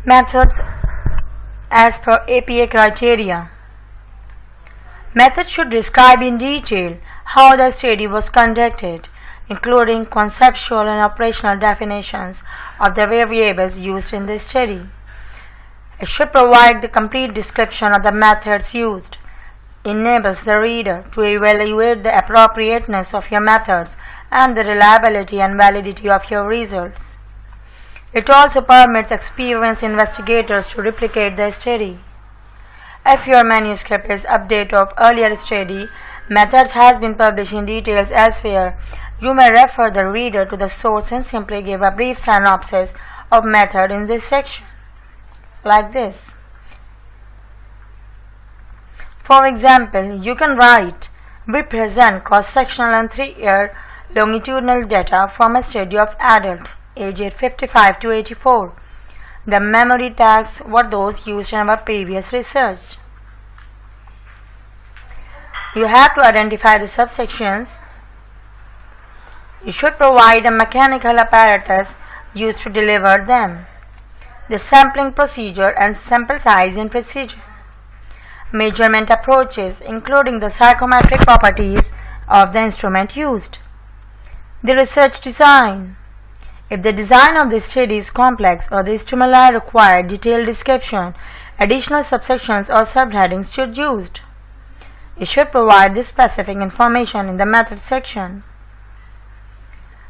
Methods as per APA criteria. Methods should describe in detail how the study was conducted, including conceptual and operational definitions of the variables used in the study. It should provide the complete description of the methods used. Enables the reader to evaluate the appropriateness of your methods and the reliability and validity of your results. It also permits experienced investigators to replicate the study. If your manuscript is update of earlier study, methods has been published in details elsewhere, you may refer the reader to the source and simply give a brief synopsis of method in this section, like this. For example, you can write, we present cross-sectional and 3-year longitudinal data from a study of adult aged 55 to 84. The memory tags were those used in our previous research. You have to identify the subsections. You should provide a mechanical apparatus used to deliver them, the sampling procedure and sample size and precision, measurement approaches including the psychometric properties of the instrument used, the research design. If the design of the study is complex or the stimuli require detailed description, additional subsections or subheadings should be used. You should provide this specific information in the method section.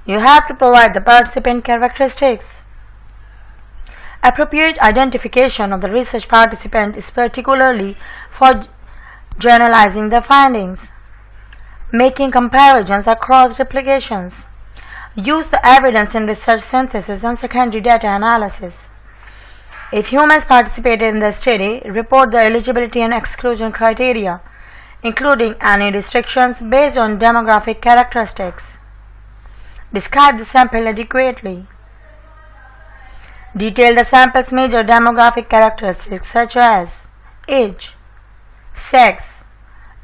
You have to provide the participant characteristics. Appropriate identification of the research participant is particularly for generalizing the findings, making comparisons across replications. Use the evidence in research synthesis and secondary data analysis. If humans participated in the study, report the eligibility and exclusion criteria, including any restrictions based on demographic characteristics. Describe the sample adequately. Detail the sample's major demographic characteristics such as age, sex,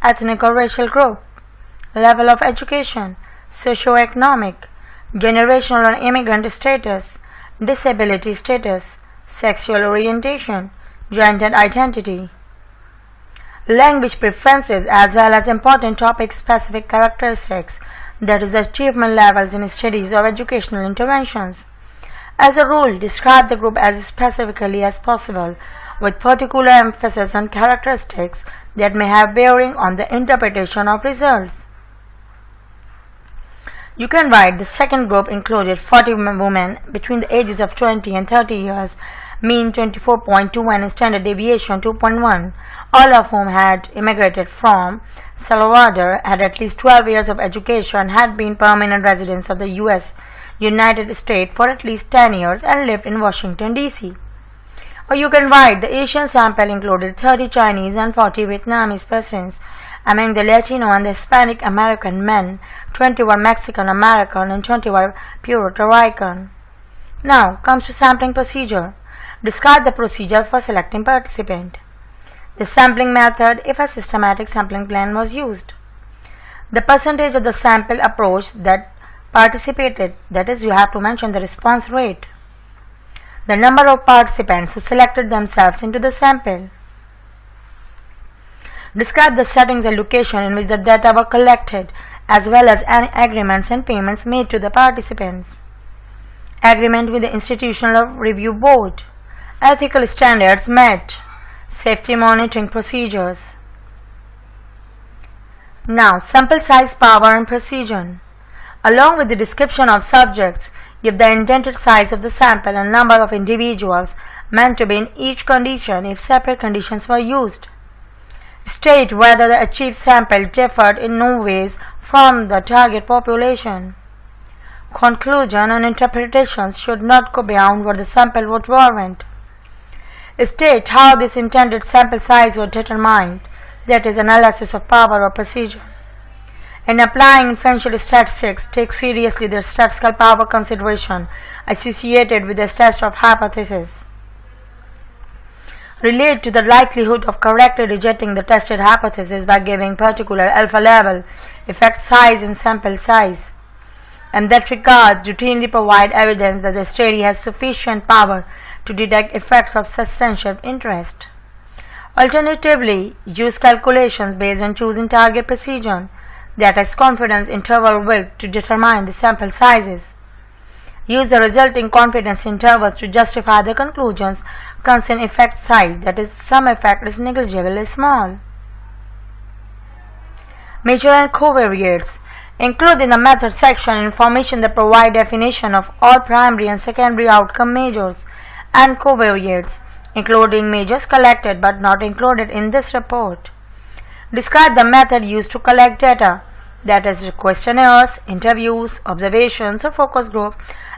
ethnic or racial group, level of education, socioeconomic, generational or immigrant status, disability status, sexual orientation, gender identity, language preferences, as well as important topic-specific characteristics, that is, achievement levels in studies or educational interventions. As a rule, describe the group as specifically as possible, with particular emphasis on characteristics that may have bearing on the interpretation of results. You can write the second group included 40 women between the ages of 20 and 30 years, mean 24.21 and standard deviation 2.1, all of whom had immigrated from Salvador, had at least 12 years of education, had been permanent residents of the United States for at least 10 years and lived in Washington, D.C. Or you can write the Asian sample included 30 Chinese and 40 Vietnamese persons. Among the Latino and the Hispanic American men, 20 were Mexican American and 20 were Puerto Rican. Now comes to sampling procedure. Describe the procedure for selecting participant. The sampling method if a systematic sampling plan was used. The percentage of the sample approach that participated, that is, you have to mention the response rate. The number of participants who selected themselves into the sample. Describe the settings and location in which the data were collected, as well as any agreements and payments made to the participants. Agreement with the Institutional Review Board. Ethical standards met. Safety monitoring procedures. Now, sample size, power and precision. Along with the description of subjects, give the intended size of the sample and number of individuals meant to be in each condition if separate conditions were used. State whether the achieved sample differed in no ways from the target population. Conclusion and interpretations should not go beyond what the sample would warrant. State how this intended sample size was determined, that is, analysis of power or precision. In applying inferential statistics, take seriously the statistical power consideration associated with the test of hypothesis. Relate to the likelihood of correctly rejecting the tested hypothesis by giving particular alpha level, effect size and sample size. and that regard routinely provide evidence that the study has sufficient power to detect effects of substantial interest. Alternatively, use calculations based on choosing target precision, that is confidence interval width, to determine the sample sizes. Use the resulting confidence intervals to justify the conclusions concerning effect size, that is, some effect is negligibly small. Measure and covariates. Include in the method section information that provide definition of all primary and secondary outcome measures and covariates, including measures collected but not included in this report. Describe the method used to collect data, that is, questionnaires, interviews, observations, or focus group,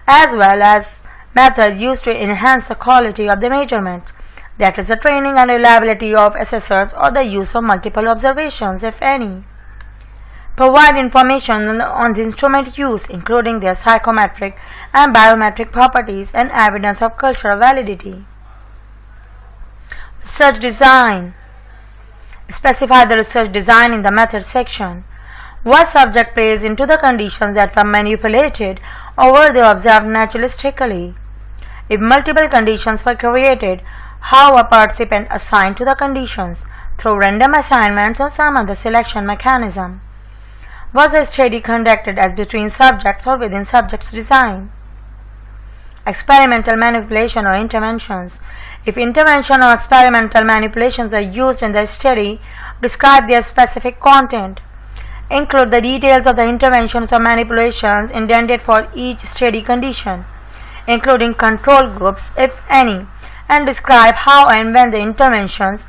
as well as methods used to enhance the quality of the measurement, that is, the training and reliability of assessors or the use of multiple observations, if any. Provide information on the instrument use, including their psychometric and biometric properties and evidence of cultural validity. Research design. Specify the research design in the method section. What subject plays into the conditions that were manipulated or were they observed naturalistically? If multiple conditions were created, how a participant assigned to the conditions, through random assignments or some other selection mechanism? Was the study conducted as between subjects or within subjects' design? Experimental manipulation or interventions. If intervention or experimental manipulations are used in the study, describe their specific content. Include the details of the interventions or manipulations intended for each study condition, including control groups, if any, and describe how and when the interventions,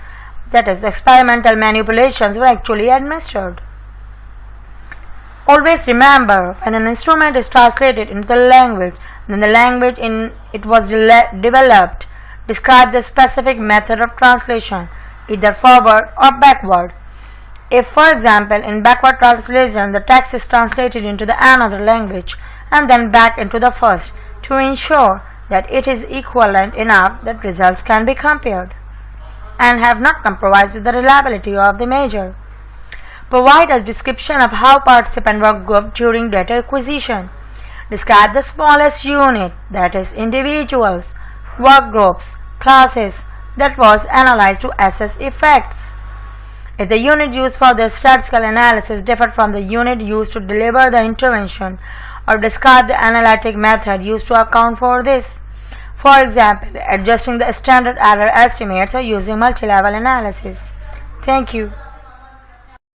that is, the experimental manipulations, were actually administered. Always remember, when an instrument is translated into the language, then the language in it was developed. Describe the specific method of translation, either forward or backward. If, for example, in backward translation, the text is translated into the another language and then back into the first, to ensure that it is equivalent enough that results can be compared and have not compromised with the reliability of the measure. Provide a description of how participants were grouped during data acquisition. Describe the smallest unit, that is, individuals, work groups, classes, that was analyzed to assess effects. If the unit used for the statistical analysis differed from the unit used to deliver the intervention, or describe the analytic method used to account for this. For example, adjusting the standard error estimates or using multi-level analysis. Thank you.